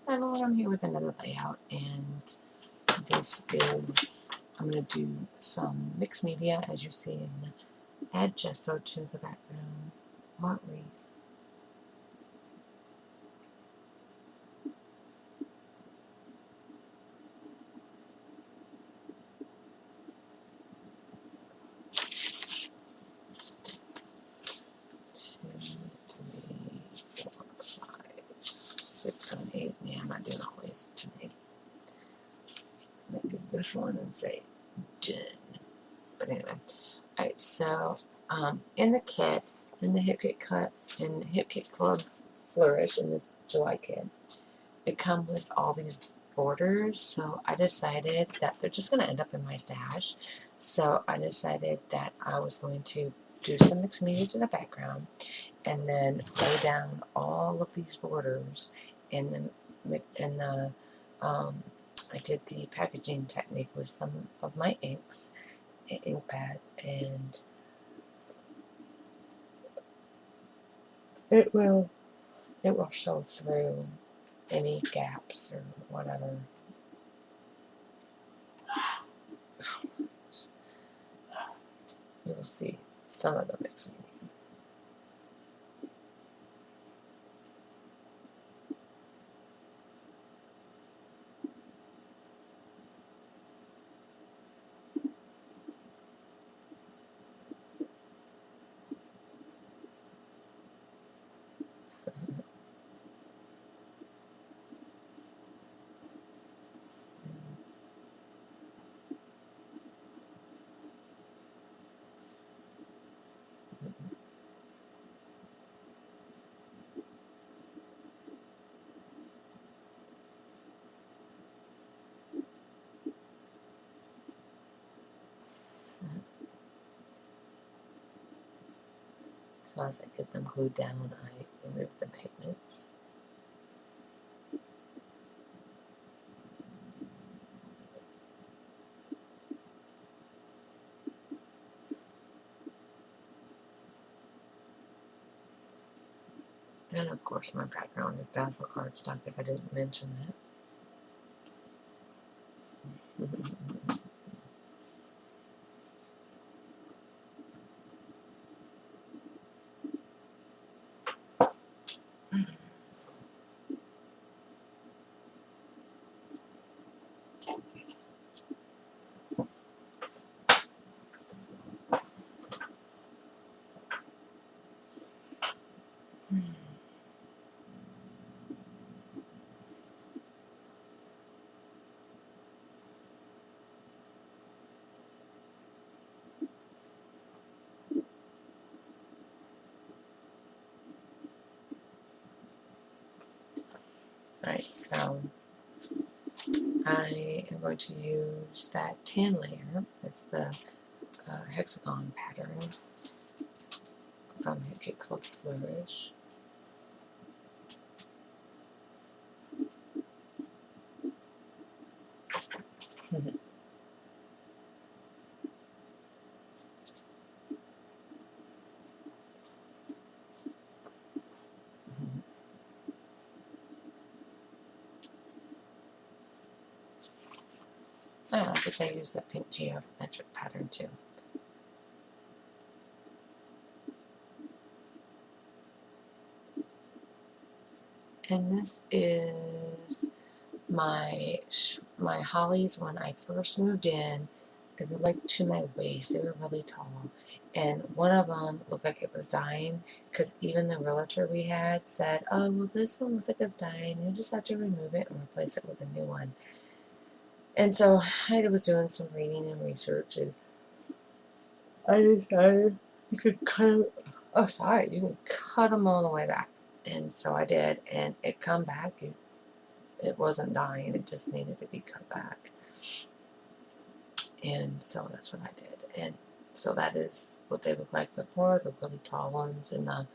Hi everyone, I'm here with another layout, and this is, I'm going to do some mixed media, as you see, and add gesso to the background. Mark Reese. Two, three, four, five, 6, 7, 8. Yeah, I'm not doing all these today. I'm going to do this one and say done. But anyway, alright, so in the kit, in the Hip Kit Cut, in Hip Kit Club's Flourish, in this July kit, it comes with all these borders, so I decided that they're just going to end up in my stash. So I decided that I was going to do some mixed media to the background and then lay down all of these borders in the I did the packaging technique with some of my inks, ink pads, and it will show through any gaps or whatever. You will see some of the mixed media. So as I get them glued down, I remove the magnets. And of course my background is Basil cardstock, if I didn't mention that. Alright, so I am going to use that tan layer. It's the hexagon pattern from Hip Kit Club's Flourish. I guess I use the pink geometric pattern too. And this is my hollies when I first moved in. They were like to my waist. They were really tall. And one of them looked like it was dying because even the realtor we had said, oh, well, this one looks like it's dying. You just have to remove it and replace it with a new one. And so I was doing some reading and research, and I decided you could cut them. Oh, sorry, you can cut them all the way back. And so I did, and it come back. It wasn't dying, it just needed to be cut back. And so that's what I did. And so that is what they look like before, the really tall ones in the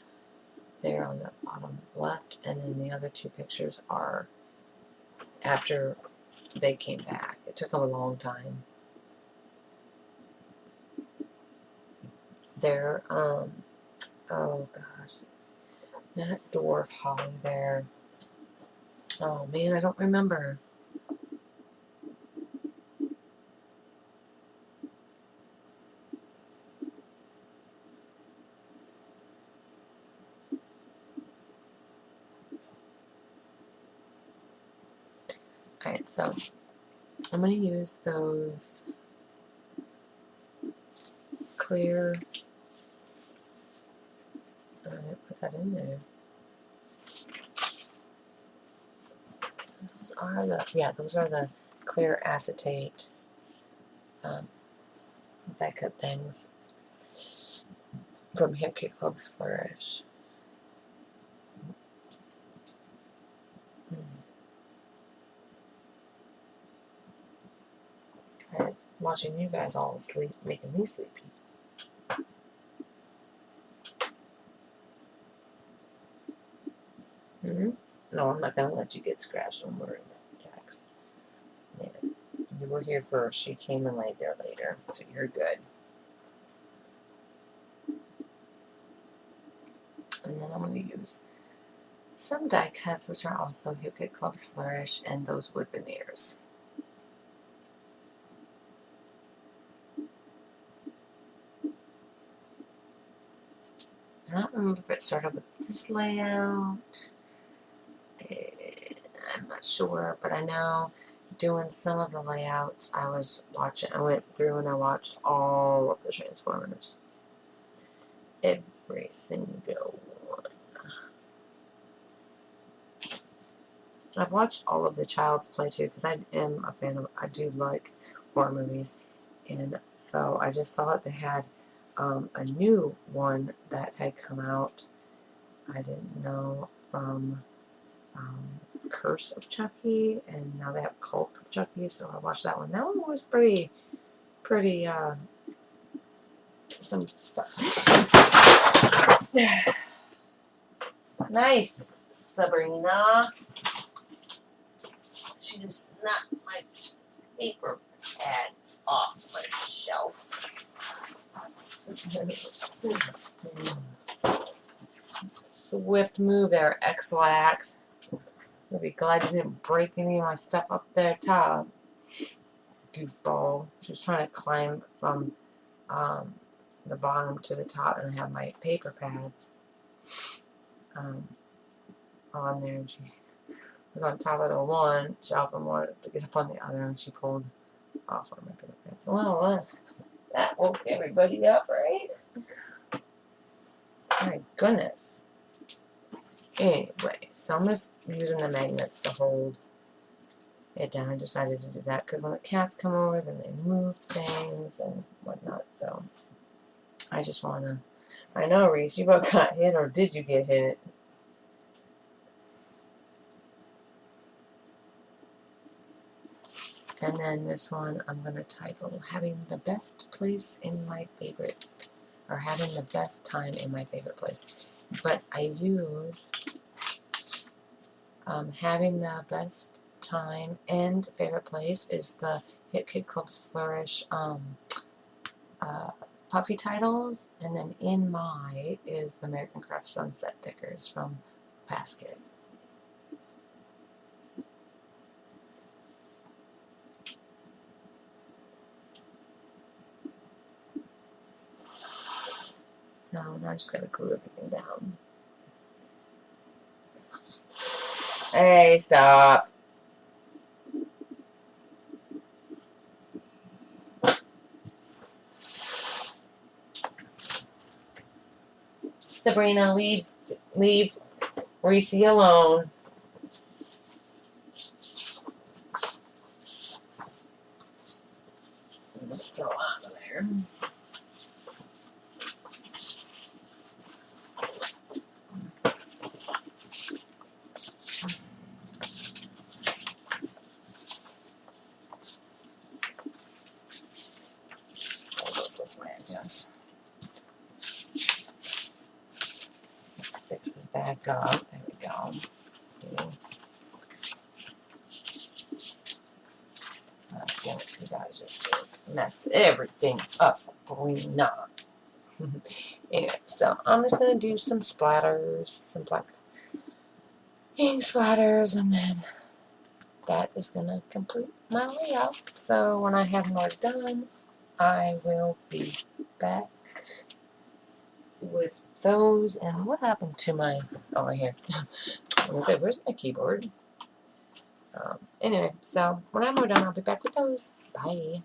there on the bottom left, and then the other two pictures are after they came back. It took them a long time. They're oh gosh, not dwarf holly, they're Oh man, I don't remember. Alright, so I'm going to use those clear. I'm going to put that in there. Those are the clear acetate die cut things from Hip Kit Club's Flourish. Watching you guys all asleep, making me sleepy. No, I'm not going to let you get scratched. Don't worry about it, Jax. Yeah. You were here first. She came and laid there later, so you're good. And then I'm going to use some die cuts, which are also Hip Kit Club's Flourish, and those wood veneers. I don't remember if it started with this layout. I'm not sure, but I know doing some of the layouts I went through and I watched all of the Transformers. Every single one. I've watched all of the Child's Play too, because I am a fan of, I do like horror movies. And so I just saw that they had a new one that had come out. I didn't know, from Curse of Chucky, and now they have Cult of Chucky, so I watched that one. That one was pretty, some stuff. Nice, Sabrina. She just knocked my paper pad off my shelf. Swift move there, X-Lax. I'll be glad you didn't break any of my stuff up there top. Goofball. She was trying to climb from the bottom to the top, and I have my paper pads on there, and she was on top of the one shelf and wanted to get up on the other, and she pulled off on my paper pads. Well, that woke everybody up, right? My goodness. Anyway, so I'm just using the magnets to hold it down. I decided to do that because when the cats come over, then they move things and whatnot. So I just want to. I know, Reese, you both got hit, or did you get hit? And then this one I'm going to title Having the Best Place in My Favorite, or Having the Best Time in My Favorite Place. But I use Having the Best Time and Favorite Place is the Hip Kit Club's Flourish puffy titles, and then In My is the American Craft Sunset Thickers from Basket. So now I just gotta glue everything down. Hey, stop. Sabrina, leave Reese alone. Let's go out of there. This way, I guess. Fix this back up. There we go. Damn it, you guys just messed everything up. Sabrina. Anyway, so I'm just gonna do some splatters, some black ink splatters, and then that is going to complete my layout. So when I have more done, I will be back with those. And what happened to my, oh, right here. I was like, where's my keyboard? Anyway, so when I'm more done, I'll be back with those. Bye.